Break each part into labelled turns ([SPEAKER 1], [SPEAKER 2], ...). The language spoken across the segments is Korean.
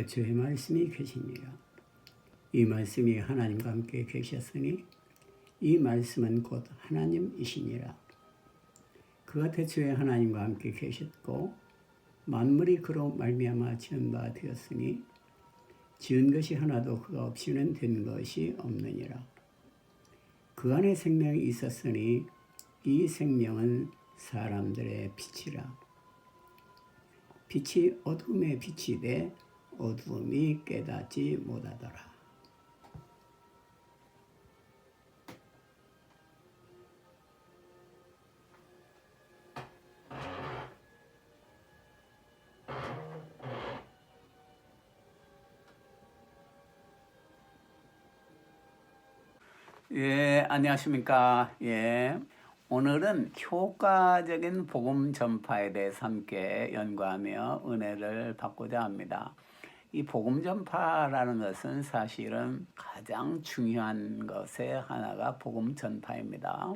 [SPEAKER 1] 태초에 말씀이 계시니라. 이 말씀이 하나님과 함께 계셨으니 이 말씀은 곧 하나님이시니라. 그가 태초에 하나님과 함께 계셨고 만물이 그로 말미암아 지은 바 되었으니 지은 것이 하나도 그가 없이는 된 것이 없느니라. 그 안에 생명이 있었으니 이 생명은 사람들의 빛이라. 빛이 어둠에 비치되 어둠이 깨닫지 못하더라.
[SPEAKER 2] 안녕하십니까. 오늘은 효과적인 복음 전파에 대해서 함께 연구하며 은혜를 받고자 합니다. 이 복음 전파라는 것은 사실은 가장 중요한 것의 하나가 복음 전파입니다.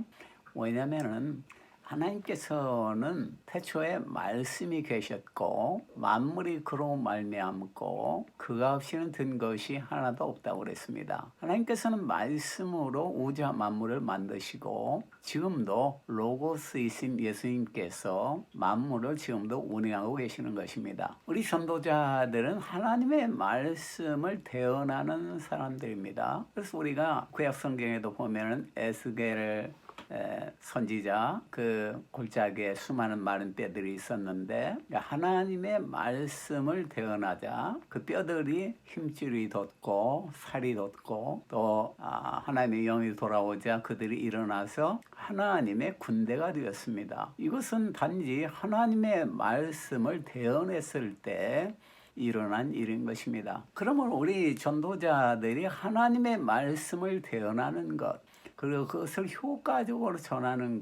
[SPEAKER 2] 왜냐하면 하나님께서는 태초에 말씀이 계셨고 만물이 그로 말미암고 그가 없이는 된 것이 하나도 없다고 그랬습니다. 하나님께서는 말씀으로 우주와 만물을 만드시고 지금도 로고스이신 예수님께서 만물을 지금도 운행하고 계시는 것입니다. 우리 전도자들은 하나님의 말씀을 대언하는 사람들입니다. 그래서 우리가 구약 성경에도 보면은 에스겔을 선지자 그 골짜기에 수많은 마른 뼈들이 있었는데 하나님의 말씀을 대언하자 그 뼈들이 힘줄이 돋고 살이 돋고 또 하나님의 영이 돌아오자 그들이 일어나서 하나님의 군대가 되었습니다. 이것은 단지 하나님의 말씀을 대언했을 때 일어난 일인 것입니다. 그러면 우리 전도자들이 하나님의 말씀을 대언하는 것 그리고 그것을 효과적으로 전하는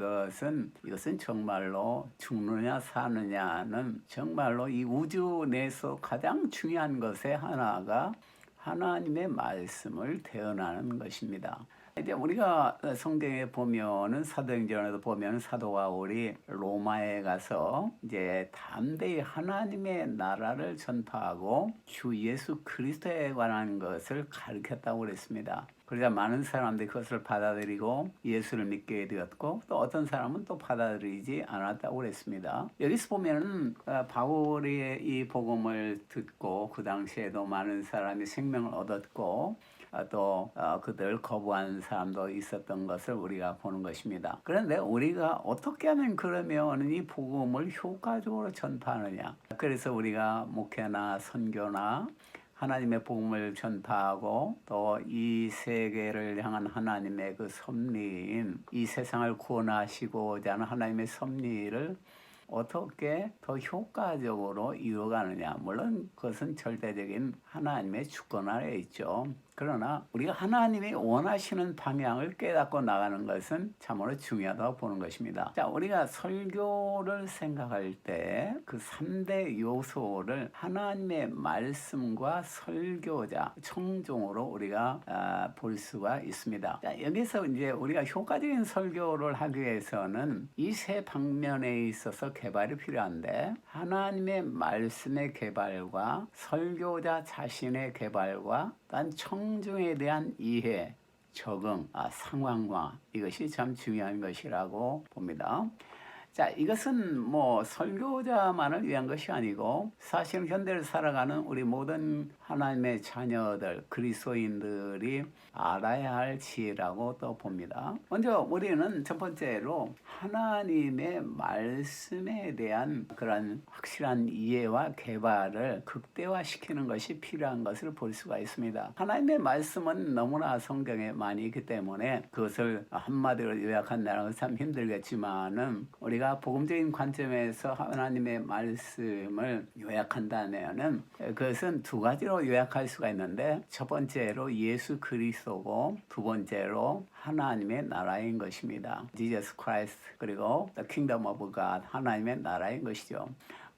[SPEAKER 2] 이것은 정말로 죽느냐 사느냐는 정말로 이 우주 내에서 가장 중요한 것의 하나가 하나님의 말씀을 대언하는 것입니다. 이제 우리가 성경에 보면은 사도행전에도 보면 사도 바울이 로마에 가서 이제 담대히 하나님의 나라를 전파하고 주 예수 그리스도에 관한 것을 가르쳤다고 그랬습니다. 그러자 많은 사람들이 그것을 받아들이고 예수를 믿게 되었고 또 어떤 사람은 또 받아들이지 않았다고 그랬습니다. 여기서 보면은 바울이 이 복음을 듣고 그 당시에도 많은 사람이 생명을 얻었고 또 그들 거부한 사람도 있었던 것을 우리가 보는 것입니다. 그런데 우리가 어떻게 하면 그러면 이 복음을 효과적으로 전파하느냐? 그래서 우리가 목회나 선교나 하나님의 복음을 전파하고 또 이 세계를 향한 하나님의 그 섭리인 이 세상을 구원하시고자 하는 하나님의 섭리를 어떻게 더 효과적으로 이루어가느냐. 물론 그것은 절대적인 하나님의 주권 아래에 있죠. 그러나 우리가 하나님이 원하시는 방향을 깨닫고 나가는 것은 참으로 중요하다고 보는 것입니다. 자, 우리가 설교를 생각할 때 그 3대 요소를 하나님의 말씀과 설교자, 청중으로 우리가 볼 수가 있습니다. 자, 여기서 이제 우리가 효과적인 설교를 하기 위해서는 이 세 방면에 있어서 개발이 필요한데 하나님의 말씀의 개발과 설교자 자신의 개발과 단 청중에 대한 이해, 적응, 상황화 이것이 참 중요한 것이라고 봅니다. 자, 이것은 뭐 설교자만을 위한 것이 아니고 사실 현대를 살아가는 우리 모든 하나님의 자녀들, 그리스도인들이 알아야 할 지혜라고 또 봅니다. 먼저 우리는 첫 번째로 하나님의 말씀에 대한 그런 확실한 이해와 개발을 극대화시키는 것이 필요한 것을 볼 수가 있습니다. 하나님의 말씀은 너무나 성경에 많이 있기 때문에 그것을 한마디로 요약한다는 것은 참 힘들겠지만은 우리가 복음적인 관점에서 하나님의 말씀을 요약한다면은 그것은 두 가지로 요약할 수가 있는데 첫 번째로 예수 그리스도고 두 번째로 하나님의 나라인 것입니다. Jesus Christ 그리고 The Kingdom of God 하나님의 나라인 것이죠.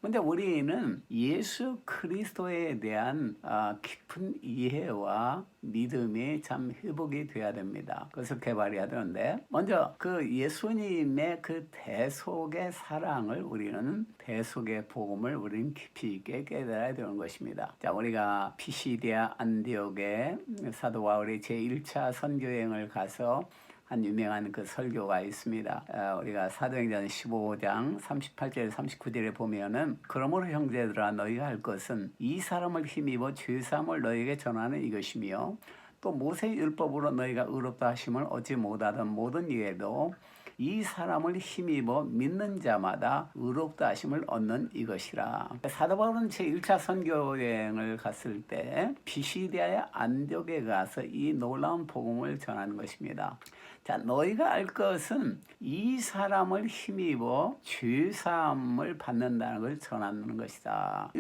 [SPEAKER 2] 근데 우리는 예수 그리스도에 대한 깊은 이해와 믿음이 참 회복이 돼야 됩니다. 그래서 개발해야 되는데, 먼저 그 예수님의 그 대속의 사랑을 우리는, 대속의 복음을 우리는 깊이 있게 깨달아야 되는 것입니다. 자, 우리가 피시디아 안디옥에 사도 바울이 제1차 선교여행을 가서 한 유명한 그 설교가 있습니다. 우리가 사도행전 15장 38절 39절에 보면은, 그러므로 형제들아 너희가 할 것은 이 사람을 힘입어 죄사함을 너희에게 전하는 이것이며, 또 모세의 율법으로 너희가 의롭다 하심을 얻지 못하던 모든 이에도 이 사람을 힘입어 믿는 자마다 의롭다 하심을 얻는 이것이라. 사도 바울은 제1차 선교여행을 갔을 때 비시디아의 안디옥에 가서 이 놀라운 복음을 전하는 것입니다. 자, 너희가 알 것은 이 사람을 힘입어 죄사함을 받는다는 걸 전하는 것이다.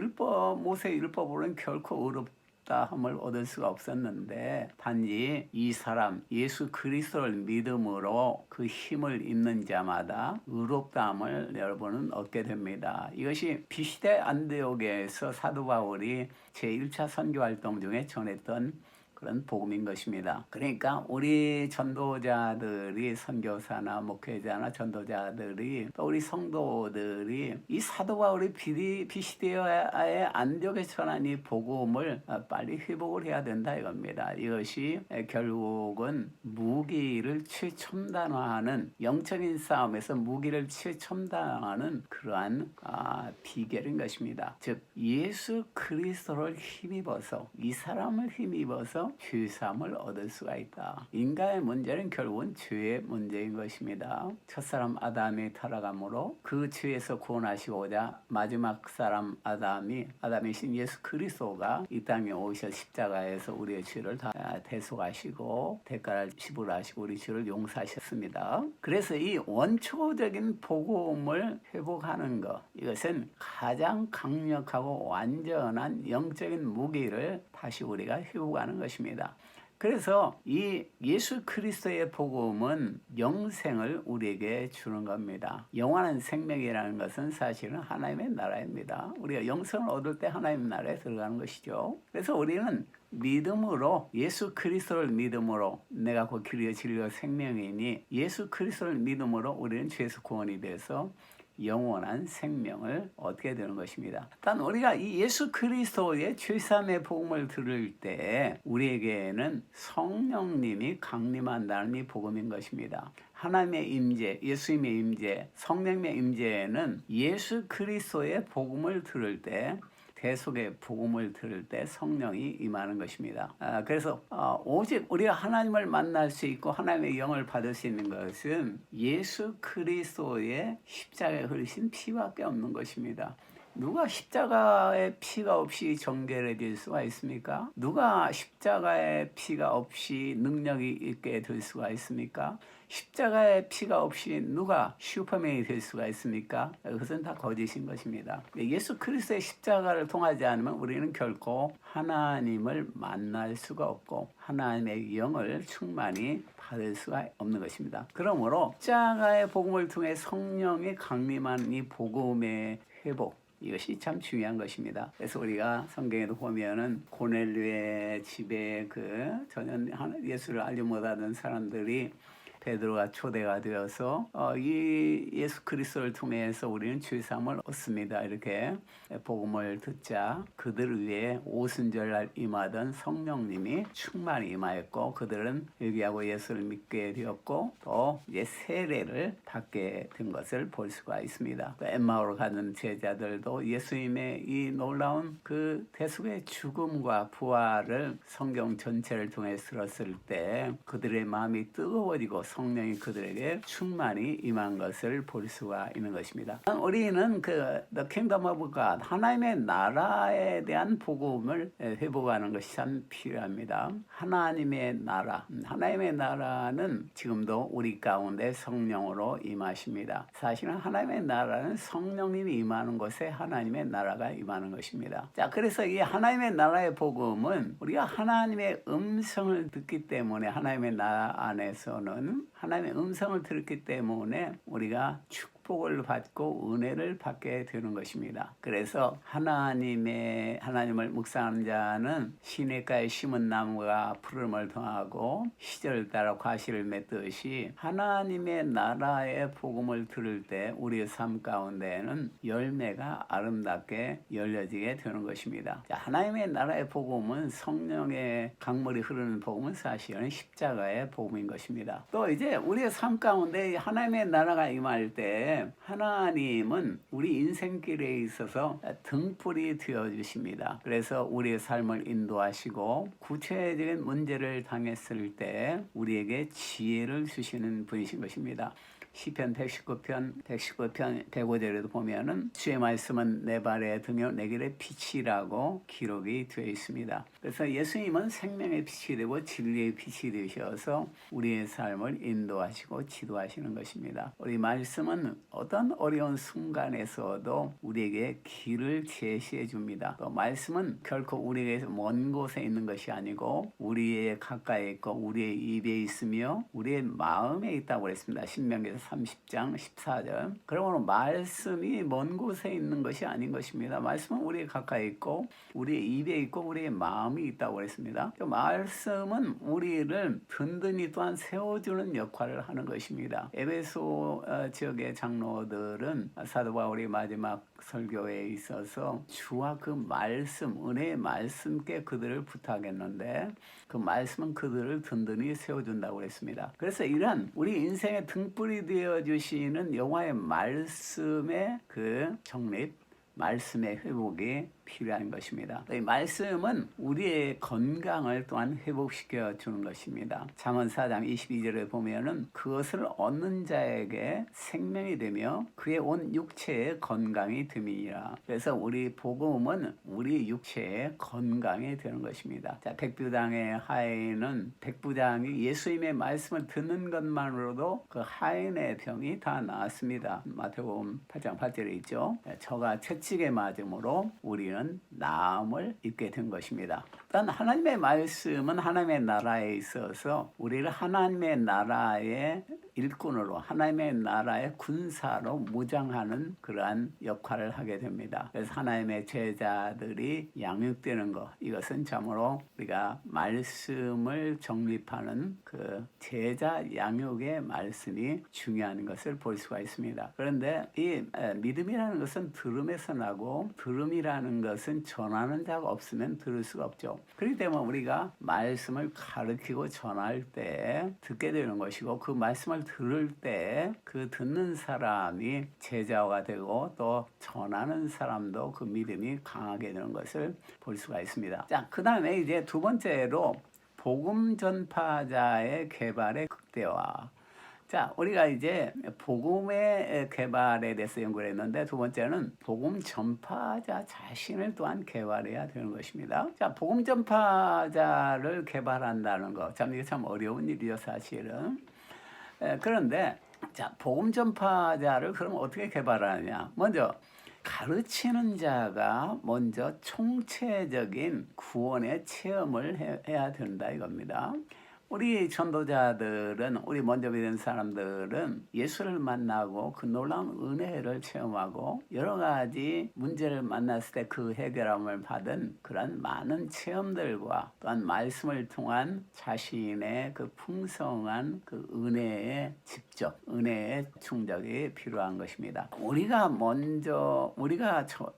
[SPEAKER 2] 모세의 율법으로는 결코 의롭다함을 얻을 수가 없었는데, 단지 이 사람 예수 그리스도를 믿음으로 그 힘을 입는 자마다 의롭다함을 여러분은 얻게 됩니다. 이것이 비시대 안디옥에서 사도 바울이 제1차 선교 활동 중에 전했던 그런 복음인 것입니다. 그러니까 우리 전도자들이, 선교사나 목회자나 전도자들이, 또 우리 성도들이 이 사도 바울이 비시디아의 안디옥에 전한 이 복음을 빨리 회복을 해야 된다 이겁니다. 이것이 결국은 무기를 최첨단화하는, 영적인 싸움에서 무기를 최첨단화하는 그러한 비결인 것입니다. 즉 예수 그리스도를 힘입어서, 이 사람을 힘입어서 죄사함을 얻을 수가 있다. 인간의 문제는 결국은 죄의 문제인 것입니다. 첫사람 아담이 타락함으로 그 죄에서 구원하시고자 마지막 사람 아담이신 예수 그리스도가 이 땅에 오셔 십자가에서 우리의 죄를 다 대속하시고 대가를 지불하시고 우리 죄를 용서하셨습니다. 그래서 이 원초적인 복음을 회복하는 것, 이것은 가장 강력하고 완전한 영적인 무기를 다시 우리가 회복하는 것입니다. 그래서 이 예수 그리스도의 복음은 영생을 우리에게 주는 겁니다. 영원한 생명이라는 것은 사실은 하나님의 나라입니다. 우리가 영생을 얻을 때 하나님의 나라에 들어가는 것이죠. 그래서 우리는 믿음으로, 예수 그리스도를 믿음으로, 내가 곧 길이요 진리요 생명이니 예수 그리스도를 믿음으로 우리는 죄에서 구원이 돼서 영원한 생명을 얻게 되는 것입니다. 단 우리가 이 예수 그리스도의 죄사함의 복음을 들을 때 우리에게는 성령님이 강림한다는 이 복음인 것입니다. 하나님의 임재, 예수님의 임재, 성령의 임재는 예수 그리스도의 복음을 들을 때, 대속의 복음을 들을 때 성령이 임하는 것입니다. 그래서 오직 우리가 하나님을 만날 수 있고 하나님의 영을 받을 수 있는 것은 예수 그리스도의 십자가에 흘리신 피밖에 없는 것입니다. 누가 십자가의 피가 없이 정결해질 수가 있습니까? 누가 십자가의 피가 없이 능력이 있게 될 수가 있습니까? 십자가의 피가 없이 누가 슈퍼맨이 될 수가 있습니까? 그것은 다 거짓인 것입니다. 예수 그리스도의 십자가를 통하지 않으면 우리는 결코 하나님을 만날 수가 없고 하나님의 영을 충만히 받을 수가 없는 것입니다. 그러므로 십자가의 복음을 통해 성령이 강림한 이 복음의 회복, 이것이 참 중요한 것입니다. 그래서 우리가 성경에도 보면은 고넬료의 집에 전혀 예수를 알지 못하던 사람들이 베드로가 초대가 되어서 이 예수 그리스도를 통해서 우리는 죄사함을 얻습니다. 이렇게 복음을 듣자 그들 위에 오순절날 임하던 성령님이 충만히 임하였고 그들은 회개하고 예수를 믿게 되었고 또 이제 세례를 받게 된 것을 볼 수가 있습니다. 엠마오로 가는 제자들도 예수님의 이 놀라운 그 대속의 죽음과 부활을 성경 전체를 통해 들었을 때 그들의 마음이 뜨거워지고 성령이 그들에게 충만히 임한 것을 볼 수가 있는 것입니다. 우리는 The Kingdom of God, 하나님의 나라에 대한 복음을 회복하는 것이 참 필요합니다. 하나님의 나라는 지금도 우리 가운데 성령으로 임하십니다. 사실은 하나님의 나라는 성령님이 임하는 곳에 하나님의 나라가 임하는 것입니다. 자, 그래서 이 하나님의 나라의 복음은 우리가 하나님의 음성을 듣기 때문에 하나님의 나라 안에서는 하나님의 음성을 들었기 때문에 우리가 축복을 받고 은혜를 받게 되는 것입니다. 그래서 하나님을 묵상하는 자는 시냇가에 심은 나무가 푸름을 더하고 시절을 따라 과실을 맺듯이 하나님의 나라의 복음을 들을 때 우리의 삶 가운데에는 열매가 아름답게 열려지게 되는 것입니다. 자, 하나님의 나라의 복음은 성령의 강물이 흐르는 복음은 사실은 십자가의 복음인 것입니다. 또 이제 우리의 삶 가운데 하나님의 나라가 임할 때 하나님은 우리 인생길에 있어서 등불이 되어 주십니다. 그래서 우리의 삶을 인도하시고 구체적인 문제를 당했을 때 우리에게 지혜를 주시는 분이신 것입니다. 시편 119편 105절에도 보면은 주의 말씀은 내 발의 등이요 내 길의 빛이라고 기록이 되어 있습니다. 그래서 예수님은 생명의 빛이 되고 진리의 빛이 되셔서 우리의 삶을 인도하시고 지도하시는 것입니다. 우리 말씀은 어떤 어려운 순간에서도 우리에게 길을 제시해 줍니다. 또 말씀은 결코 우리에게 먼 곳에 있는 것이 아니고 우리의 가까이 있고 우리의 입에 있으며 우리의 마음에 있다고 그랬습니다. 신명기에서 30장 14절. 그러므로 말씀이 먼 곳에 있는 것이 아닌 것입니다. 말씀은 우리의 가까이 있고 우리의 입에 있고 우리의 마음이 있다고 그랬습니다. 말씀은 우리를 든든히 또한 세워주는 역할을 하는 것입니다. 에베소 지역의 장로들은 사도 바울이 마지막 설교에 있어서 주와 그 말씀, 은혜의 말씀께 그들을 부탁했는데 그 말씀은 그들을 든든히 세워준다고 그랬습니다. 그래서 이러한 우리 인생의 등불이 되어주시는 여호와의 말씀의 그 정립, 말씀의 회복이 필요한 것입니다. 이 말씀은 우리의 건강을 또한 회복시켜 주는 것입니다. 잠언 4장 22절에 보면은 그것을 얻는 자에게 생명이 되며 그의 온 육체의 건강이 됨이니라. 그래서 우리 복음은 우리 육체의 건강이 되는 것입니다. 자, 백부장의 하인은 백부장이 예수님의 말씀을 듣는 것만으로도 그 하인의 병이 다 나았습니다. 마태복음 8장 8절에 있죠. 저가 채찍에 맞음으로 우리는 나음을 입게 된 것입니다. 일단 하나님의 말씀은 하나님의 나라에 있어서 우리를 하나님의 나라의 일꾼으로 하나님의 나라의 군사로 무장하는 그러한 역할을 하게 됩니다. 그래서 하나님의 제자들이 양육되는 것, 이것은 참으로 우리가 말씀을 정립하는 그 제자 양육의 말씀이 중요한 것을 볼 수가 있습니다. 그런데 이 믿음이라는 것은 들음에서 나고 들음이라는 것은 전하는 자가 없으면 들을 수가 없죠. 그렇기 때문에 우리가 말씀을 가르치고 전할 때 듣게 되는 것이고 그 말씀을 들을 때 그 듣는 사람이 제자가 되고 또 전하는 사람도 그 믿음이 강하게 되는 것을 볼 수가 있습니다. 자, 그 다음에 이제 두 번째로 복음 전파자의 개발의 극대화. 자, 우리가 이제 복음의 개발에 대해서 연구를 했는데 두 번째는 복음 전파자 자신을 또한 개발해야 되는 것입니다. 자, 복음 전파자를 개발한다는 거, 참 이게 참 어려운 일이죠, 사실은. 그런데 자, 복음 전파자를 그럼 어떻게 개발하느냐? 먼저 가르치는 자가 먼저 총체적인 구원의 체험을 해야 된다 이겁니다. 우리 전도자들은 우리 먼저 믿은 사람들은 예수를 만나고 그 놀라운 은혜를 체험하고 여러 가지 문제를 만났을 때 그 해결함을 받은 그런 많은 체험들과 또한 말씀을 통한 자신의 그 풍성한 그 은혜의 집적, 은혜의 충족이 필요한 것입니다. 우리가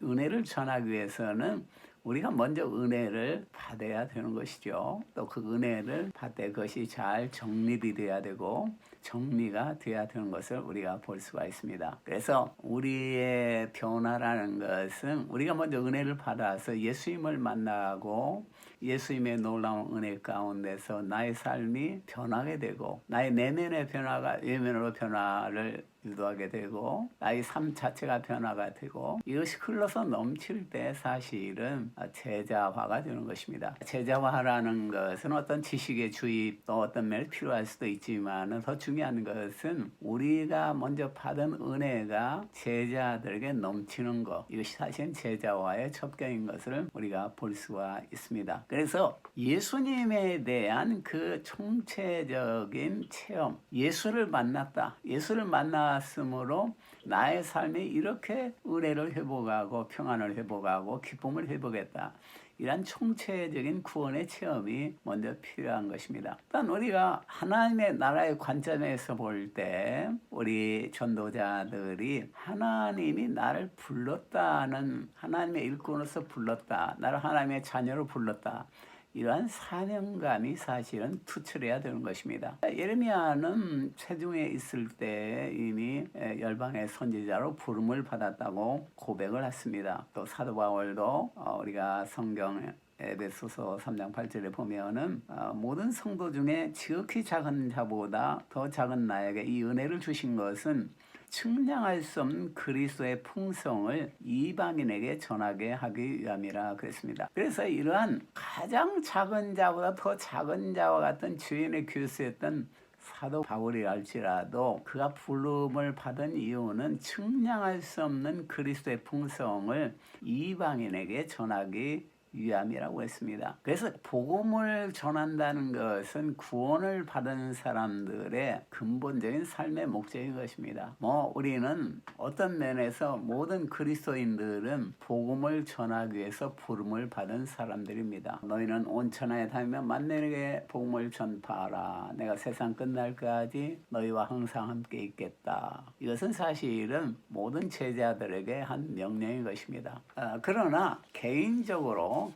[SPEAKER 2] 은혜를 전하기 위해서는 우리가 먼저 은혜를 받아야 되는 것이죠. 또 그 은혜를 받을 때 그것이 잘 정립이 돼야 되고 정리가 돼야 되는 것을 우리가 볼 수가 있습니다. 그래서 우리의 변화라는 것은 우리가 먼저 은혜를 받아서 예수님을 만나고 예수님의 놀라운 은혜 가운데서 나의 삶이 변하게 되고 나의 내면의 변화가 외면으로 변화를 유도하게 되고 나의 삶 자체가 변화가 되고 이것이 흘러서 넘칠 때 사실은 제자화가 되는 것입니다. 제자화라는 것은 어떤 지식의 주입 또 어떤 면이 필요할 수도 있지만 더 중요한 것은 우리가 먼저 받은 은혜가 제자들에게 넘치는 것, 이것이 사실은 제자화의 첩경인 것을 우리가 볼 수가 있습니다. 그래서 예수님에 대한 그 총체적인 체험, 예수를 만났다. 예수를 만났으므로 나의 삶이 이렇게 은혜를 회복하고 평안을 회복하고 기쁨을 회복했다. 이런 총체적인 구원의 체험이 먼저 필요한 것입니다. 일단 우리가 하나님의 나라의 관점에서 볼 때 우리 전도자들이 하나님이 나를 불렀다는, 하나님의 일꾼으로서 불렀다, 나를 하나님의 자녀로 불렀다, 이러한 사명감이 사실은 투철해야 되는 것입니다. 예레미야는 세중에 있을 때 이미 열방의 선지자로 부름을 받았다고 고백을 했습니다. 또 사도 바울도 우리가 성경 에베소서 3장 8절에 보면은 모든 성도 중에 지극히 작은 자보다 더 작은 나에게 이 은혜를 주신 것은 측량할 수 없는 그리스도의 풍성을 이방인에게 전하게 하기 위함이라 그랬습니다. 그래서 이러한 가장 작은 자보다 더 작은 자와 같은 주인의 교수였던 사도 바울이랄지라도 그가 부름을 받은 이유는 측량할 수 없는 그리스도의 풍성을 이방인에게 전하기 위함이라고 했습니다. 그래서 복음을 전한다는 것은 구원을 받은 사람들의 근본적인 삶의 목적인 것입니다. 우리는 어떤 면에서 모든 그리스도인들은 복음을 전하기 위해서 부름을 받은 사람들입니다. 너희는 온 천하에 다니며 만민에게 복음을 전파하라. 내가 세상 끝날까지 너희와 항상 함께 있겠다. 이것은 사실은 모든 제자들에게 한 명령인 것입니다. 그러나 개인적으로도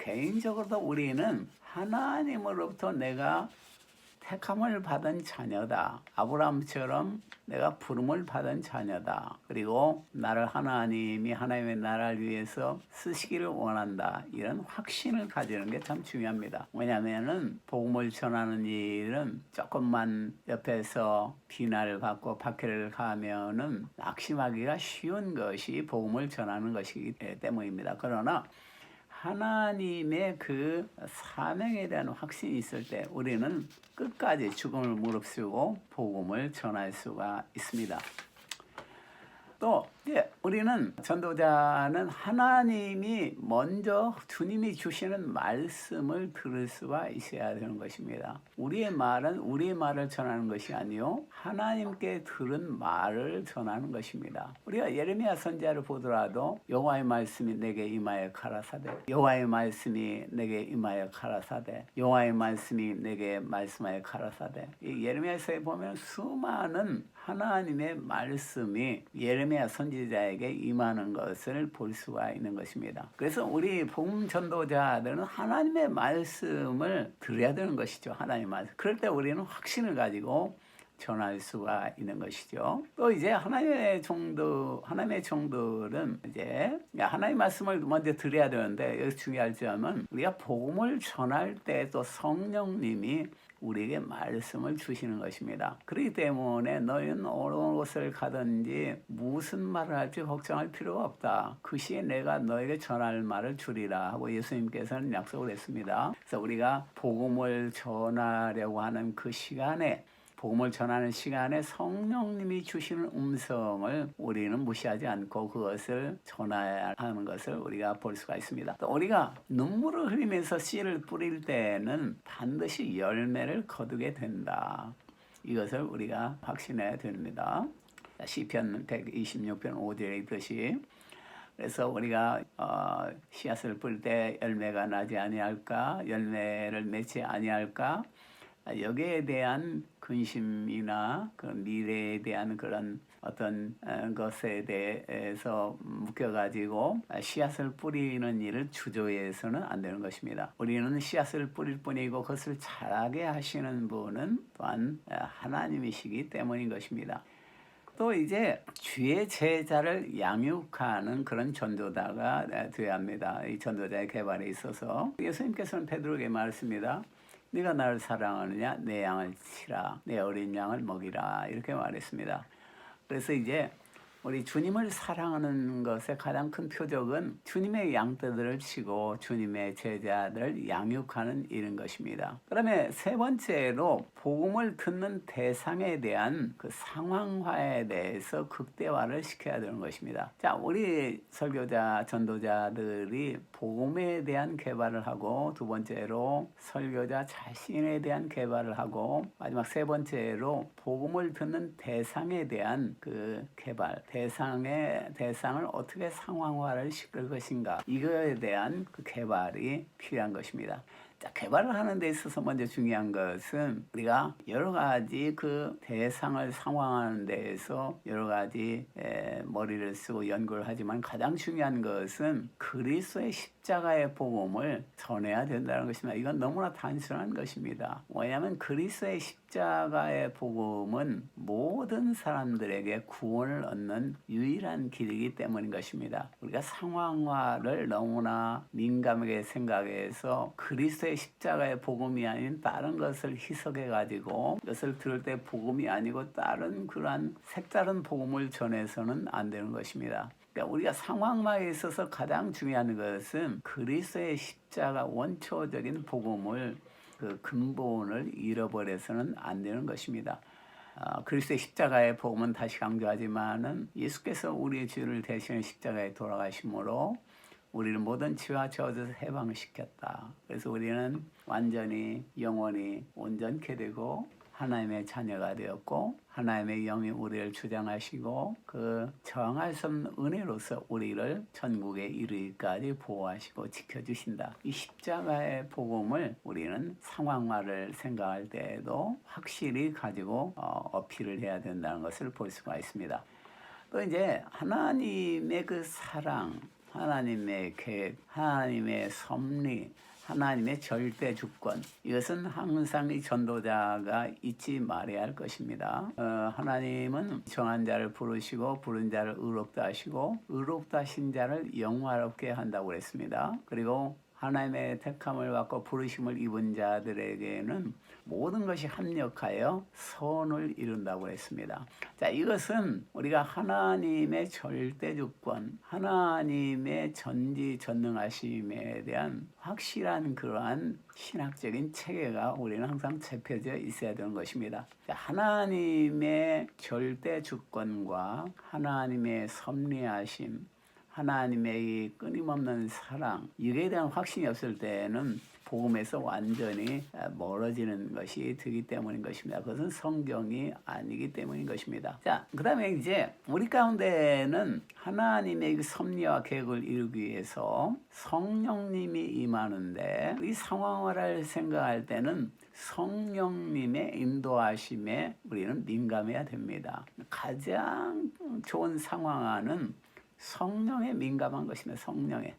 [SPEAKER 2] 우리는 하나님으로부터 내가 택함을 받은 자녀다. 아브라함처럼 내가 부름을 받은 자녀다. 그리고 나를 하나님이 하나님의 나라를 위해서 쓰시기를 원한다. 이런 확신을 가지는 게 참 중요합니다. 왜냐하면은 복음을 전하는 일은 조금만 옆에서 비난을 받고 박해를 가면은 낙심하기가 쉬운 것이 복음을 전하는 것이기 때문입니다. 그러나 하나님의 그 사명에 대한 확신이 있을 때 우리는 끝까지 죽음을 무릅쓰고 복음을 전할 수가 있습니다. 또 우리는 전도자는 하나님이 먼저 주님이 주시는 말씀을 들을 수가 있어야 되는 것입니다. 우리의 말은 우리의 말을 전하는 것이 아니요 하나님께 들은 말을 전하는 것입니다. 우리가 예레미야 선지자를 보더라도 여호와의 말씀이 내게 임하여 가라사대, 여호와의 말씀이 내게 임하여 가라사대, 여호와의 말씀이 내게 말씀하여 가라사대. 이 예레미야서에 보면 수많은 하나님의 말씀이 예레미야 선지자에게 임하는 것을 볼 수가 있는 것입니다. 그래서 우리 복음 전도자들은 하나님의 말씀을 들어야 되는 것이죠. 하나님의 말씀. 그럴 때 우리는 확신을 가지고 전할 수가 있는 것이죠. 또 이제 하나님의 종들은 이제 하나님의 말씀을 먼저 들어야 되는데 여기서 중요할 점은 우리가 복음을 전할 때 또 성령님이 우리에게 말씀을 주시는 것입니다. 그렇기 때문에 너희는 어느 곳을 가든지 무슨 말을 할지 걱정할 필요가 없다. 그 시에 내가 너에게 전할 말을 주리라 하고 예수님께서는 약속을 했습니다. 그래서 우리가 복음을 전하려고 하는 그 시간에, 복음을 전하는 시간에 성령님이 주시는 음성을 우리는 무시하지 않고 그것을 전해야 하는 것을 우리가 볼 수가 있습니다. 또 우리가 눈물을 흘리면서 씨를 뿌릴 때는 반드시 열매를 거두게 된다. 이것을 우리가 확신해야 됩니다. 시편 126편 5절에 있듯이 그래서 우리가 씨앗을 뿌릴 때 열매가 나지 아니할까? 열매를 맺지 아니할까? 여기에 대한 근심이나 그 미래에 대한 그런 어떤 것에 대해서 묶여가지고 씨앗을 뿌리는 일을 주저해서는 안 되는 것입니다. 우리는 씨앗을 뿌릴 뿐이고 그것을 자라게 하시는 분은 또한 하나님이시기 때문인 것입니다. 또 이제 주의 제자를 양육하는 그런 전도자가 되어야 합니다. 이 전도자의 개발에 있어서 예수님께서는 베드로에게 말했습니다. 네가 나를 사랑하느냐? 내 양을 치라. 내 어린 양을 먹이라. 이렇게 말했습니다. 그래서 이제 우리 주님을 사랑하는 것의 가장 큰 표적은 주님의 양떼들을 치고 주님의 제자들을 양육하는 일인 것입니다. 그다음에 세 번째로 복음을 듣는 대상에 대한 그 상황화에 대해서 극대화를 시켜야 되는 것입니다. 자, 우리 설교자, 전도자들이 복음에 대한 개발을 하고, 두 번째로 설교자 자신에 대한 개발을 하고, 마지막 세 번째로 복음을 듣는 대상에 대한 그 개발, 대상을 어떻게 상황화를 시킬 것인가, 이거에 대한 그 개발이 필요한 것입니다. 자, 개발을 하는 데 있어서 먼저 중요한 것은 우리가 여러 가지 그 대상을 상황하는 데에서 여러 가지 머리를 쓰고 연구를 하지만 가장 중요한 것은 그리스도의 십자가의 복음을 전해야 된다는 것입니다. 이건 너무나 단순한 것입니다. 왜냐하면 그리스도의 십자가의 복음은 모든 사람들에게 구원을 얻는 유일한 길이기 때문인 것입니다. 우리가 상황화를 너무나 민감하게 생각해서 그리스도의 십자가의 복음이 아닌 다른 것을 희석해 가지고 이것을 들을 때 복음이 아니고 다른 그러한 색다른 복음을 전해서는 안 되는 것입니다. 그러니까 우리가 상황화에 있어서 가장 중요한 것은 그리스도의 십자가 원초적인 복음을 그 근본을 잃어버려서는 안 되는 것입니다. 그리스도의 십자가의 복음은 다시 강조하지만은 예수께서 우리의 죄를 대신해 십자가에 돌아가심으로 우리를 모든 죄와 저주에서 해방시켰다. 그래서 우리는 완전히 영원히 온전케 되고 하나님의 자녀가 되었고 하나님의 영이 우리를 주장하시고 그 저항할 수 없는 은혜로서 우리를 천국에 이르기까지 보호하시고 지켜주신다. 이 십자가의 복음을 우리는 상황화를 생각할 때에도 확실히 가지고 어필을 해야 된다는 것을 볼 수가 있습니다. 또 이제 하나님의 그 사랑, 하나님의 계획, 하나님의 섭리, 하나님의 절대 주권, 이것은 항상 이 전도자가 잊지 말아야 할 것입니다. 하나님은 정한 자를 부르시고 부른 자를 의롭다 하시고 의롭다 하신 자를 영화롭게 한다고 그랬습니다. 그리고 하나님의 택함을 받고 부르심을 입은 자들에게는 모든 것이 합력하여 선을 이룬다고 했습니다. 자, 이것은 우리가 하나님의 절대 주권, 하나님의 전지전능하심에 대한 확실한 그러한 신학적인 체계가 우리는 항상 잡혀져 있어야 되는 것입니다. 자, 하나님의 절대 주권과 하나님의 섭리하심, 하나님의 이 끊임없는 사랑, 이에 대한 확신이 없을 때는 복음에서 완전히 멀어지는 것이 되기 때문인 것입니다. 그것은 성경이 아니기 때문인 것입니다. 자, 그 다음에 이제 우리 가운데는 하나님의 섭리와 계획을 이루기 위해서 성령님이 임하는데 이 상황을 생각할 때는 성령님의 인도하심에 우리는 민감해야 됩니다. 가장 좋은 상황은 성령에 민감한 것입니다. 성령에.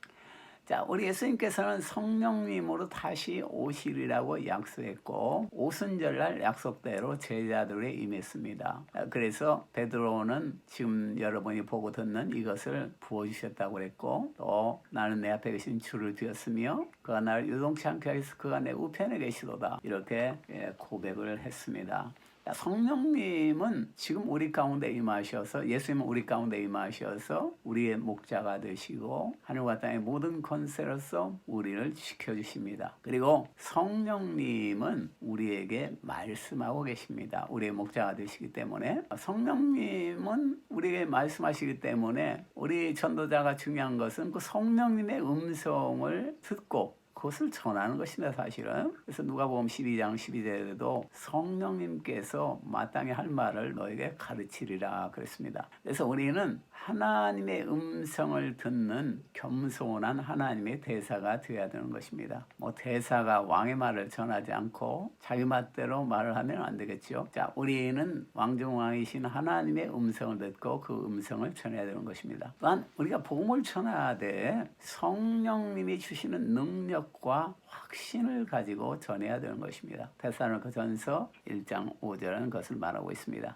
[SPEAKER 2] 자, 우리 예수님께서는 성령님으로 다시 오시리라고 약속했고 오순절날 약속대로 제자들에 임했습니다. 그래서 베드로는 지금 여러분이 보고 듣는 이것을 부어주셨다고 그랬고 또 나는 내 앞에 계신 주를 두었으며 그가 나를 유동치 않게 하여서 그가 내 우편에 계시도다 이렇게 고백을 했습니다. 성령님은 지금 우리 가운데 임하셔서 예수님은 우리 가운데 임하셔서 우리의 목자가 되시고 하늘과 땅의 모든 권세로서 우리를 지켜주십니다. 그리고 성령님은 우리에게 말씀하고 계십니다. 우리의 목자가 되시기 때문에 성령님은 우리에게 말씀하시기 때문에 우리 전도자가 중요한 것은 그 성령님의 음성을 듣고 그것을 전하는 것입니다. 사실은. 그래서 누가복음 12장 12절에도 성령님께서 마땅히 할 말을 너에게 가르치리라 그랬습니다. 그래서 우리는 하나님의 음성을 듣는 겸손한 하나님의 대사가 되어야 되는 것입니다. 대사가 왕의 말을 전하지 않고 자기 맛대로 말을 하면 안 되겠죠. 자, 우리는 왕중왕이신 하나님의 음성을 듣고 그 음성을 전해야 되는 것입니다. 또한 우리가 복음을 전하되 성령님이 주시는 능력과 확신을 가지고 전해야 되는 것입니다. 데살로니가전서 1장 5절은 그것을 말하고 있습니다.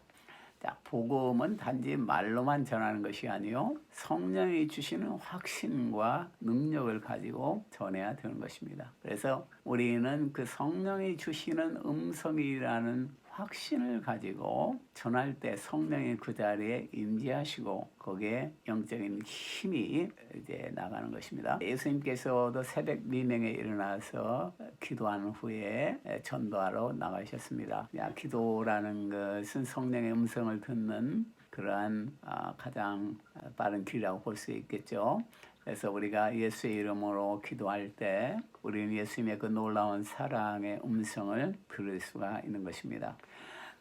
[SPEAKER 2] 자, 복음은 단지 말로만 전하는 것이 아니요 성령이 주시는 확신과 능력을 가지고 전해야 되는 것입니다. 그래서 우리는 그 성령이 주시는 음성이라는 확신을 가지고 전할 때 성령이 그 자리에 임재하시고 거기에 영적인 힘이 이제 나가는 것입니다. 예수님께서도 새벽 미명에 일어나서 기도한 후에 전도하러 나가셨습니다. 기도라는 것은 성령의 음성을 듣는 그러한 가장 빠른 길이라고 볼 수 있겠죠. 그래서 우리가 예수의 이름으로 기도할 때 우리는 예수님의 그 놀라운 사랑의 음성을 들을 수가 있는 것입니다.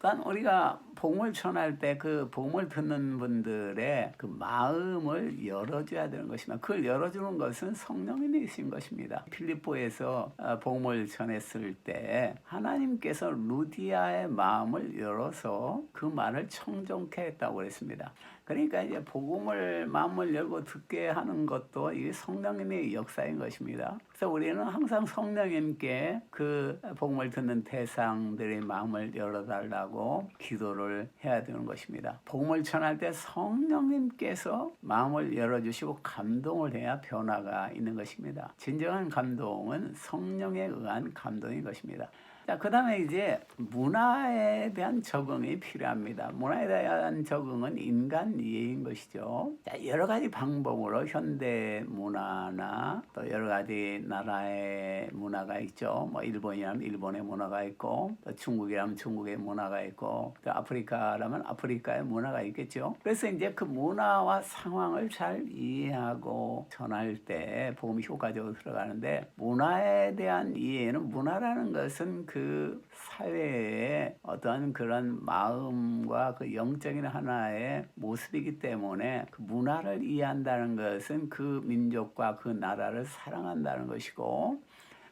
[SPEAKER 2] 또한 우리가 복음을 전할 때 그 복음을 듣는 분들의 그 마음을 열어줘야 되는 것입니다. 그걸 열어주는 것은 성령님이신 것입니다. 필리포에서 복음을 전했을 때 하나님께서 루디아의 마음을 열어서 그 말을 청종케 했다고 그랬습니다. 그러니까 이제 복음을 마음을 열고 듣게 하는 것도 이게 성령님의 역사인 것입니다. 그래서 우리는 항상 성령님께 그 복음을 듣는 대상들의 마음을 열어달라고 기도를 해야 되는 것입니다. 복음을 전할 때 성령님께서 마음을 열어주시고 감동을 해야 변화가 있는 것입니다. 진정한 감동은 성령에 의한 감동인 것입니다. 자, 그 다음에 이제 문화에 대한 적응이 필요합니다. 문화에 대한 적응은 인간 이해인 것이죠. 자, 여러 가지 방법으로 현대 문화나 또 여러 가지 나라의 문화가 있죠. 뭐 일본이라면 일본의 문화가 있고, 또 중국이라면 중국의 문화가 있고, 또 아프리카라면 아프리카의 문화가 있겠죠. 그래서 이제 그 문화와 상황을 잘 이해하고 전할 때 복음이 효과적으로 들어가는데, 문화에 대한 이해는 문화라는 것은 그 사회의 어떤 그런 마음과 그 영적인 하나의 모습이기 때문에 그 문화를 이해한다는 것은 그 민족과 그 나라를 사랑한다는 것이고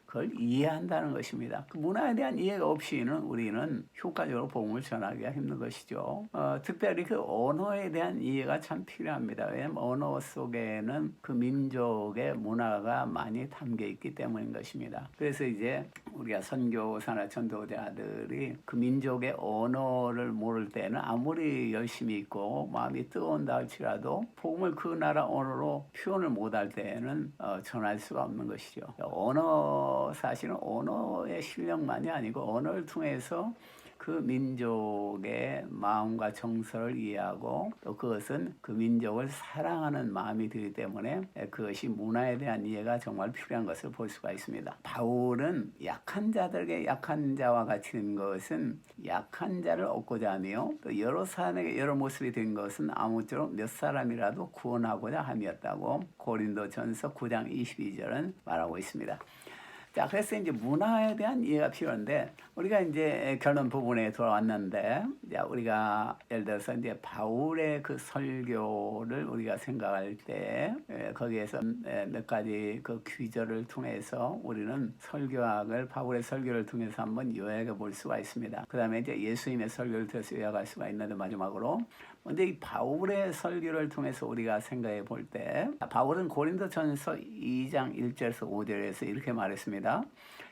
[SPEAKER 2] 그걸 이해한다는 것입니다. 그 문화에 대한 이해가 없이는 우리는 효과적으로 복음을 전하기가 힘든 것이죠. 특별히 그 언어에 대한 이해가 참 필요합니다. 왜냐하면 언어 속에는 그 민족의 문화가 많이 담겨 있기 때문인 것입니다. 그래서 이제 우리가 선교사나 전도자들이 그 민족의 언어를 모를 때는 아무리 열심히 있고 마음이 뜨거운다 할지라도 복음을 그 나라 언어로 표현을 못할 때는 전할 수가 없는 것이죠. 사실은 언어의 실력만이 아니고 언어를 통해서 그 민족의 마음과 정서를 이해하고 또 그것은 그 민족을 사랑하는 마음이 들기 때문에 그것이 문화에 대한 이해가 정말 필요한 것을 볼 수가 있습니다. 바울은 약한 자들에게 약한 자와 같이 된 것은 약한 자를 얻고자 하며 또 여러 사람에게 여러 모습이 된 것은 아무쪼록 몇 사람이라도 구원하고자 함이었다고 고린도전서 9장 22절은 말하고 있습니다. 자, 그래서 이제 문화에 대한 이해가 필요한데 우리가 이제 결론 부분에 돌아왔는데, 자, 우리가 예를 들어서 이제 바울의 그 설교를 우리가 생각할 때 거기에서 몇 가지 그 귀절을 통해서 우리는 설교학을 바울의 설교를 통해서 한번 요약해 볼 수가 있습니다. 그 다음에 이제 예수님의 설교를 통해서 요약할 수가 있는데 마지막으로 근데 이 바울의 설교를 통해서 우리가 생각해 볼 때 바울은 고린도전서 2장 1절에서 5절에서 이렇게 말했습니다.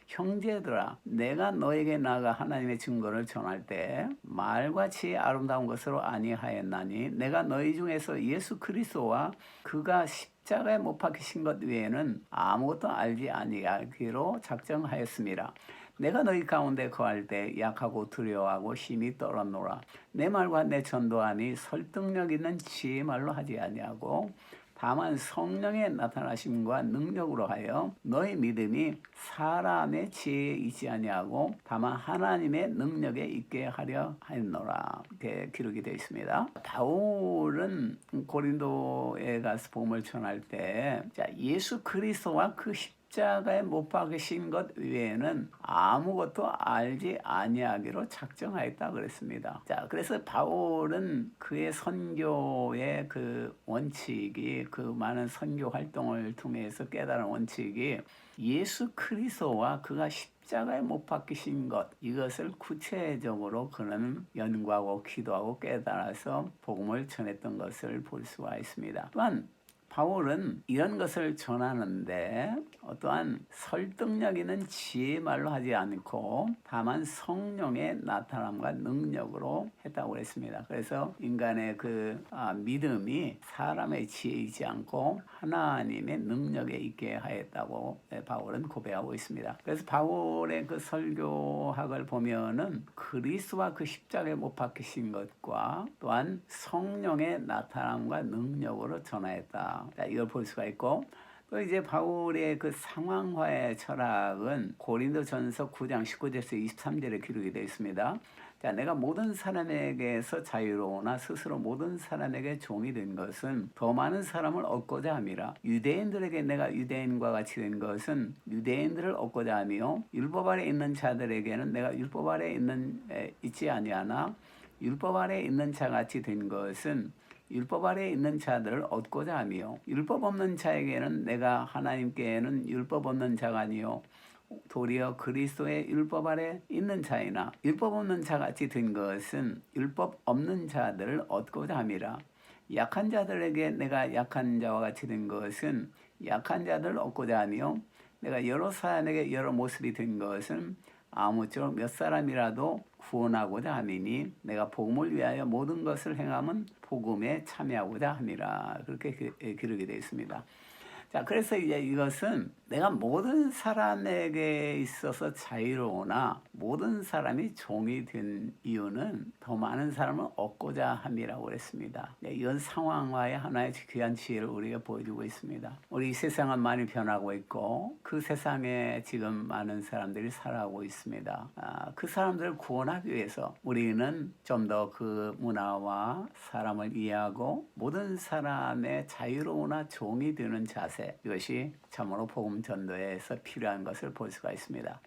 [SPEAKER 2] 형제들아, 내가 너에게 나아가 하나님의 증거를 전할 때 말과 지혜 아름다운 것으로 아니하였나니 내가 너희 중에서 예수 그리스도와 그가 십자가에 못 박히신 것 외에는 아무것도 알지 아니하기로 작정하였습니다. 내가 너희 가운데 거할 때 약하고 두려워하고 힘이 떨어노라. 내 말과 내 전도하니 설득력 있는 지혜 말로 하지 아니하고 다만 성령의 나타나심과 능력으로 하여 너희 믿음이 사람의 지혜에 있지 아니하고 다만 하나님의 능력에 있게 하려 하였노라. 이렇게 기록이 되어 있습니다. 바울은 고린도에 가서 복음을 전할 때 예수 그리스도와 그 십자가에 못 박으신 것 외에는 아무것도 알지 아니하기로 작정하였다 그랬습니다. 자, 그래서 바울은 그의 선교의 그 원칙이 그 많은 선교 활동을 통해서 깨달은 원칙이 예수 그리스도와 그가 십자가에 못 박히신 것, 이것을 구체적으로 그는 연구하고 기도하고 깨달아서 복음을 전했던 것을 볼 수가 있습니다. 또한 바울은 이런 것을 전하는데 어떠한 설득력 있는 지혜의 말로 하지 않고 다만 성령의 나타남과 능력으로 했다고 했습니다. 그래서 인간의 그 믿음이 사람의 지혜이지 않고 하나님의 능력에 있게 하였다고 바울은 고백하고 있습니다. 그래서 바울의 그 설교학을 보면은 그리스도와 그 십자가에 못 박히신 것과 또한 성령의 나타남과 능력으로 전하였다. 자, 이걸 볼 수가 있고, 또 이제 바울의 그 상황화의 철학은 고린도전서 9장 19절에서 23절에 기록이 되어 있습니다. 자, 내가 모든 사람에게서 자유로우나 스스로 모든 사람에게 종이 된 것은 더 많은 사람을 얻고자 함이라. 유대인들에게 내가 유대인과 같이 된 것은 유대인들을 얻고자 하며, 율법 아래 있는 자들에게는 내가 율법 아래 있지 아니하나 율법 아래 있는 자같이 된 것은 율법 아래 있는 자들을 얻고자 하며, 율법 없는 자에게는 내가 하나님께는 율법 없는 자가 아니요 도리어 그리스도의 율법 아래 있는 자이나 율법 없는 자같이 된 것은 율법 없는 자들을 얻고자 함이라. 약한 자들에게 내가 약한 자와 같이 된 것은 약한 자들을 얻고자 하며, 내가 여러 사람에게 여러 모습이 된 것은 아무쪼록 몇 사람이라도 구원하고자 함이니, 내가 복음을 위하여 모든 것을 행함은 복음에 참여하고자 함이라. 그렇게 기록이 되어 있습니다. 자, 그래서 이제 이것은 내가 모든 사람에게 있어서 자유로우나 모든 사람이 종이 된 이유는 더 많은 사람을 얻고자 함이라고 그랬습니다. 이런 상황화의 하나의 귀한 지혜를 우리가 보여주고 있습니다. 우리 세상은 많이 변하고 있고 그 세상에 지금 많은 사람들이 살아가고 있습니다. 그 사람들을 구원하기 위해서 우리는 좀 더 그 문화와 사람을 이해하고 모든 사람의 자유로우나 종이 되는 자세, 이것이 참으로 복음 전도에서 필요한 것을 볼 수가 있습니다.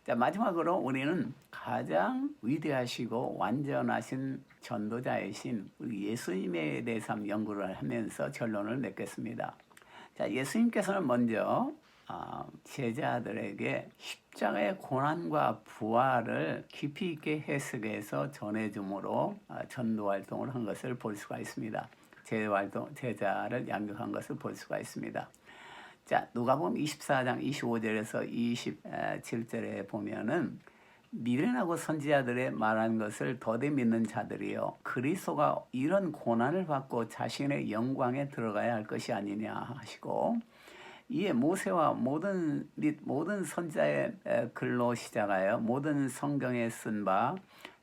[SPEAKER 2] 자, 마지막으로 우리는 가장 위대하시고 완전하신 전도자이신 우리 예수님에 대해서 연구를 하면서 결론을 맺겠습니다. 자, 예수님께서는 먼저 제자들에게 십자가의 고난과 부활을 깊이 있게 해석해서 전해줌으로 전도 활동을 한 것을 볼 수가 있습니다. 제자를 양육한 것을 볼 수가 있습니다. 자, 누가복음 24장 25절에서 27절에 보면은 미련하고 선지자들의 말한 것을 더디 믿는 자들이요, 그리스도가 이런 고난을 받고 자신의 영광에 들어가야 할 것이 아니냐 하시고, 이에 모세와 모든 선지자의 글로 시작하여 모든 성경에 쓴 바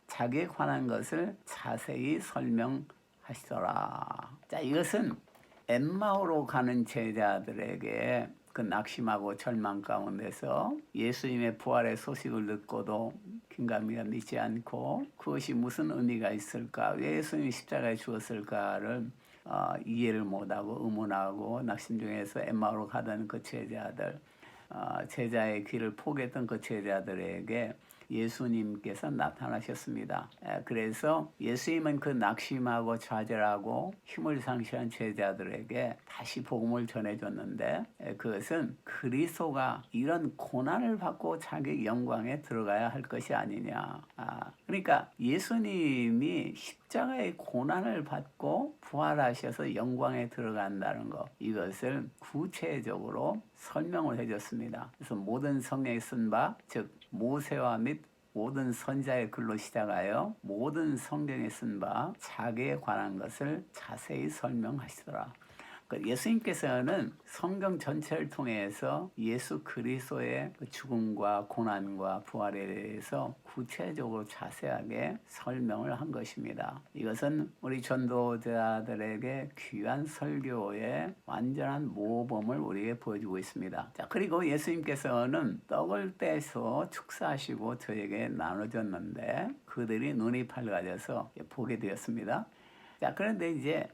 [SPEAKER 2] 자기에 관한 것을 자세히 설명하시더라. 자, 이것은 엠마오로 가는 제자들에게 그 낙심하고 절망 가운데서 예수님의 부활의 소식을 듣고도 긴가민가 믿지 않고 그것이 무슨 의미가 있을까, 왜 예수님이 십자가에 죽었을까를 이해를 못하고 의문하고 낙심 중에서 엠마오로 가던 그 제자들, 제자의 길을 포기했던 그 제자들에게 예수님께서 나타나셨습니다. 그래서 예수님은 그 낙심하고 좌절하고 힘을 상실한 제자들에게 다시 복음을 전해줬는데, 그것은 그리스도가 이런 고난을 받고 자기 영광에 들어가야 할 것이 아니냐. 그러니까 예수님이 십자가의 고난을 받고 부활하셔서 영광에 들어간다는 것, 이것을 구체적으로 설명을 해줬습니다. 그래서 모든 성경에 쓴 바, 즉 모세와 및 모든 선지자의 글로 시작하여 모든 성경에 쓴 바 자기에 관한 것을 자세히 설명하시더라. 예수님께서는 성경 전체를 통해서 예수 그리스도의 죽음과 고난과 부활에 대해서 구체적으로 자세하게 설명을 한 것입니다. 이것은 우리 전도자들에게 귀한 설교의 완전한 모범을 우리에게 보여주고 있습니다. 자, 그리고 예수님께서는 떡을 떼서 축사하시고 저에게 나눠줬는데 그들이 눈이 밝아져서 보게 되었습니다. 자, 그런데 이제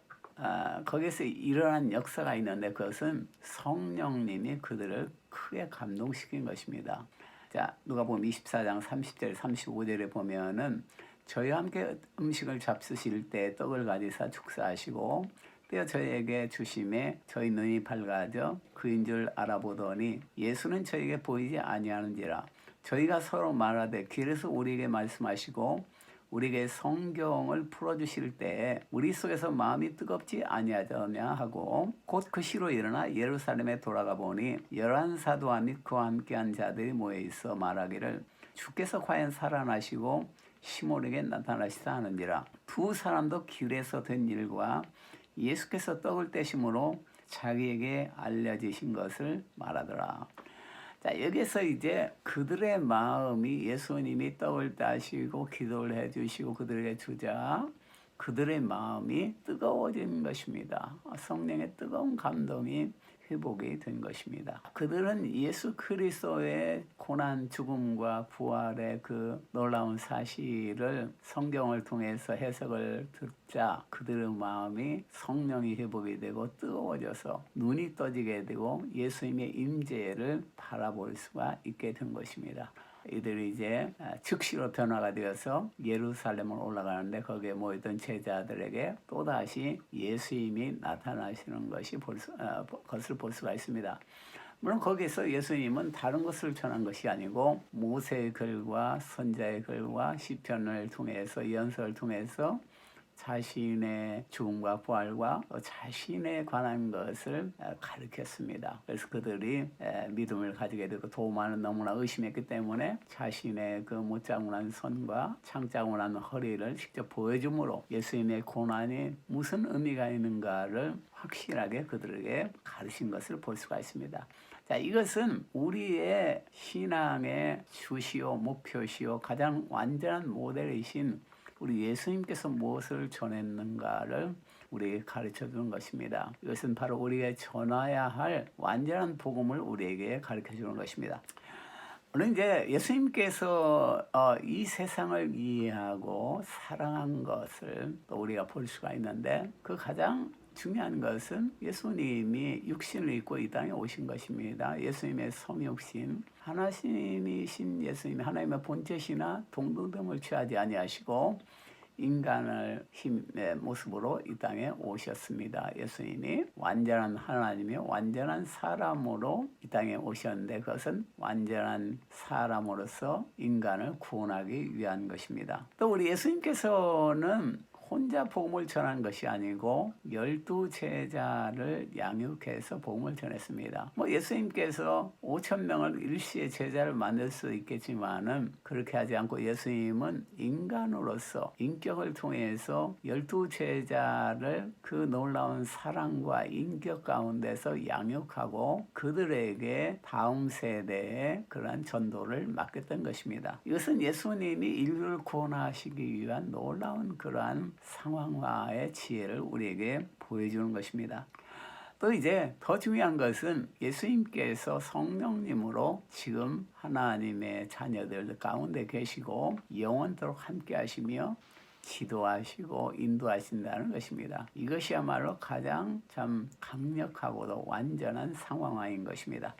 [SPEAKER 2] 거기서 일어난 역사가 있는데 그것은 성령님이 그들을 크게 감동시킨 것입니다. 자, 누가복음 24장 30절 35절에 보면은 저희와 함께 음식을 잡수실 때 떡을 가지사 축사하시고 떼어 저희에게 주심에 저희 눈이 밝아져 그인 줄 알아보더니 예수는 저희에게 보이지 아니하는지라. 저희가 서로 말하되 길에서 우리에게 말씀하시고 우리에게 성경을 풀어주실 때 우리 속에서 마음이 뜨겁지 아니하더냐 하고 곧 그 시로 일어나 예루살렘에 돌아가 보니 11사도와 및 그와 함께한 자들이 모여 있어 말하기를 주께서 과연 살아나시고 시몬에게 나타나시다 하는지라. 두 사람도 길에서 된 일과 예수께서 떡을 떼심으로 자기에게 알려지신 것을 말하더라. 자, 여기서 이제 그들의 마음이 예수님이 떡을 따시고 기도를 해주시고 그들에게 주자 그들의 마음이 뜨거워진 것입니다. 성령의 뜨거운 감동이 회복이 된 것입니다. 그들은 예수 그리스도의 고난, 죽음과 부활의 그 놀라운 사실을 성경을 통해서 해석을 듣자 그들의 마음이 성령이 회복이 되고 뜨거워져서 눈이 떠지게 되고 예수님의 임재를 바라볼 수가 있게 된 것입니다. 이들이 이제 즉시로 변화가 되어서 예루살렘을 올라가는데 거기에 모였던 제자들에게 또다시 예수님이 나타나시는 것을 볼 수가 있습니다. 물론 거기서 예수님은 다른 것을 전한 것이 아니고 모세의 글과 선자의 글과 시편을 통해서 연설을 통해서 자신의 죽음과 부활과 자신에 관한 것을 가르쳤습니다. 그래서 그들이 믿음을 가지게 되고 도마는 너무나 의심했기 때문에 자신의 그 못자국난 손과 창자국난 허리를 직접 보여줌으로 예수님의 고난이 무슨 의미가 있는가를 확실하게 그들에게 가르친 것을 볼 수가 있습니다. 자, 이것은 우리의 신앙의 주시오 목표시오 가장 완전한 모델이신 우리 예수님께서 무엇을 전했는가를 우리에게 가르쳐 주는 것입니다. 이것은 바로 우리가 전해야 할 완전한 복음을 우리에게 가르쳐 주는 것입니다. 물론 이제 예수님께서 이 세상을 이해하고 사랑한 것을 또 우리가 볼 수가 있는데 그 가장 중요한 것은 예수님이 육신을 입고 이 땅에 오신 것입니다. 예수님의 성육신, 하나님이신 예수님이 하나님의 본체시나 동등됨을 취하지 아니하시고 인간을 힘의 모습으로 이 땅에 오셨습니다. 예수님이 완전한 하나님이 완전한 사람으로 이 땅에 오셨는데 그것은 완전한 사람으로서 인간을 구원하기 위한 것입니다. 또 우리 예수님께서는 혼자 복음을 전한 것이 아니고 12제자를 양육해서 복음을 전했습니다. 예수님께서 5,000명을 일시에 제자를 만들 수 있겠지만은 그렇게 하지 않고 예수님은 인간으로서 인격을 통해서 12제자를 그 놀라운 사랑과 인격 가운데서 양육하고 그들에게 다음 세대에 그러한 전도를 맡겼던 것입니다. 이것은 예수님이 인류를 구원하시기 위한 놀라운 그러한 상황화의 지혜를 우리에게 보여주는 것입니다. 또 이제 더 중요한 것은 예수님께서 성령님으로 지금 하나님의 자녀들 가운데 계시고 영원토록 함께 하시며 지도하시고 인도하신다는 것입니다. 이것이야말로 가장 참 강력하고도 완전한 상황화인 것입니다.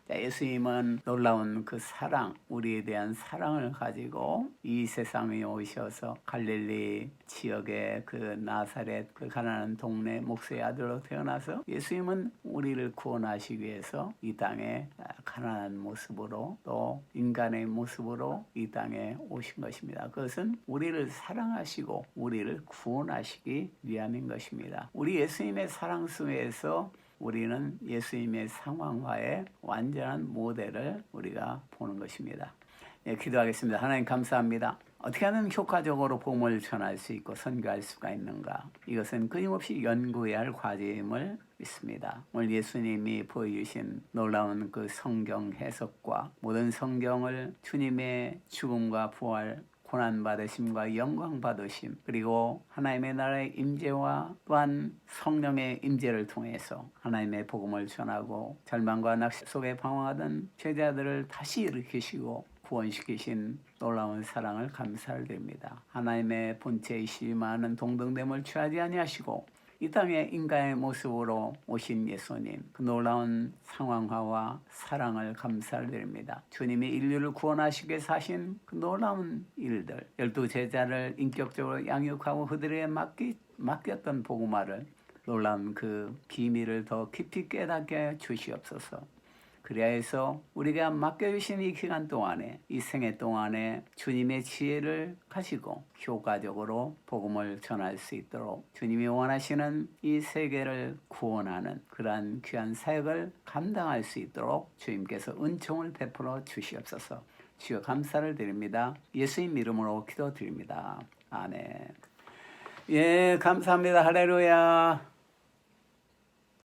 [SPEAKER 2] 예수님은 놀라운 그 사랑, 우리에 대한 사랑을 가지고 이 세상에 오셔서 갈릴리 지역의 그 나사렛 그 가난한 동네 목수의 아들로 태어나서 예수님은 우리를 구원하시기 위해서 이 땅에 가난한 모습으로 또 인간의 모습으로 이 땅에 오신 것입니다. 그것은 우리를 사랑하시고 우리를 구원하시기 위함인 것입니다. 우리 예수님의 사랑 속에서 우리는 예수님의 상황화의 완전한 모델을 우리가 보는 것입니다. 기도하겠습니다. 하나님 감사합니다. 어떻게 하면 효과적으로 복음을 전할 수 있고 선교할 수가 있는가? 이것은 끊임없이 연구해야 할 과제임을 믿습니다. 오늘 예수님이 보여주신 놀라운 그 성경 해석과 모든 성경을 주님의 죽음과 부활 고난받으심과 영광받으심 그리고 하나님의 나라의 임재와 또한 성령의 임재를 통해서 하나님의 복음을 전하고 절망과 낙심 속에 방황하던 제자들을 다시 일으키시고 구원시키신 놀라운 사랑을 감사를 드립니다. 하나님의 본체이시마는 동등됨을 취하지 아니하시고 이 땅에 인간의 모습으로 오신 예수님 그 놀라운 상황화와 사랑을 감사를 드립니다. 주님이 인류를 구원하시기 위해서 하신 그 놀라운 일들 12제자를 인격적으로 양육하고 그들에게 맡겼던 복음화를 놀라운 그 비밀을 더 깊이 깨닫게 주시옵소서. 그래야 해서 우리가 맡겨주신 이 기간 동안에, 이 생애 동안에 주님의 지혜를 가지고 효과적으로 복음을 전할 수 있도록 주님이 원하시는 이 세계를 구원하는 그러한 귀한 사역을 감당할 수 있도록 주님께서 은총을 베풀어 주시옵소서. 주여 감사를 드립니다. 예수님 이름으로 기도드립니다. 아멘. 예, 감사합니다. 할렐루야.